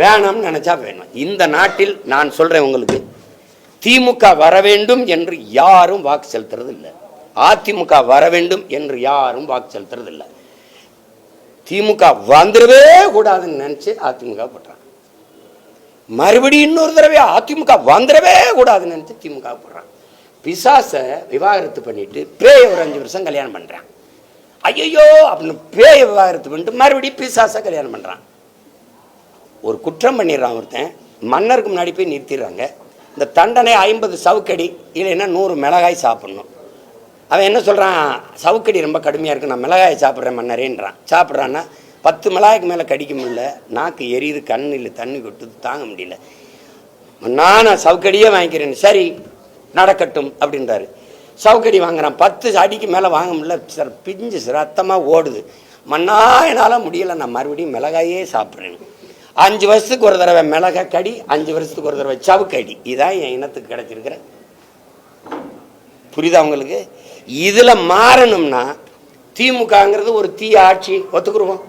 வேணாம்னு நினைச்சா வேணும். இந்த நாட்டில் நான் சொல்றேன் உங்களுக்கு, திமுக வர வேண்டும் என்று யாரும் வாக்கு செலுத்துறது இல்லை. அதிமுக வர வேண்டும் என்று யாரும் வாக்கு செலுத்துறது இல்லை. திமுக வந்துடவே கூடாதுன்னு நினைச்சு அதிமுக போடுறாங்க. மறுபடியும் இன்னொரு தடவை அதிமுக வந்துடவே கூடாதுன்னு நினைச்சு திமுக போடுறாங்க. பிசாச விவாகரத்து பண்ணிட்டு பேய ஒரு 5 வருஷம் கல்யாணம் பண்றான். ஐயோ அப்படின்னு பேய விவாகரத்து பண்ணிட்டு மறுபடியும் பிசாச கல்யாணம் பண்றான். ஒரு குற்றம் பண்ணிடுறான் ஒருத்தன், மன்னருக்கு முன்னாடி போய் நிறுத்திடுறாங்க. இந்த தண்டனை 50 சவுக்கடி இல்லைன்னா 100 மிளகாய் சாப்பிடணும். அவன் என்ன சொல்கிறான், சவுக்கடி ரொம்ப கடுமையாக இருக்கு, நான் மிளகாயை சாப்பிட்றேன் மன்னரேன்றான். சாப்பிட்றான்னா 10 மிளகாய்க்கு மேலே கடிக்க முடியல, நாக்கு எரியுது, கண்ணில் தண்ணி கொட்டுது, தாங்க முடியல. நான் சவுக்கடியே வாங்கிக்கிறேன். சரி நடக்கட்டும் அப்படின்றாரு. சவுக்கடி வாங்குறான். 10 அடிக்கு மேலே வாங்க முடியல, சார் பிஞ்சு ரத்தமாக ஓடுது. மண்ணா என்னால் முடியலை, நான் மறுபடியும் மிளகாயே சாப்பிட்றேன். 5 வருஷத்துக்கு ஒரு தடவை மிளகாய் கடி, 5 வருஷத்துக்கு ஒரு தடவை சவுக்கடி. இதான் என் இனத்துக்கு கிடைச்சிருக்கிற. புரியுதா உங்களுக்கு? இதில் மாறணும்னா திமுகங்கிறது ஒரு தீய ஆட்சி ஒத்துக்குருவோம்.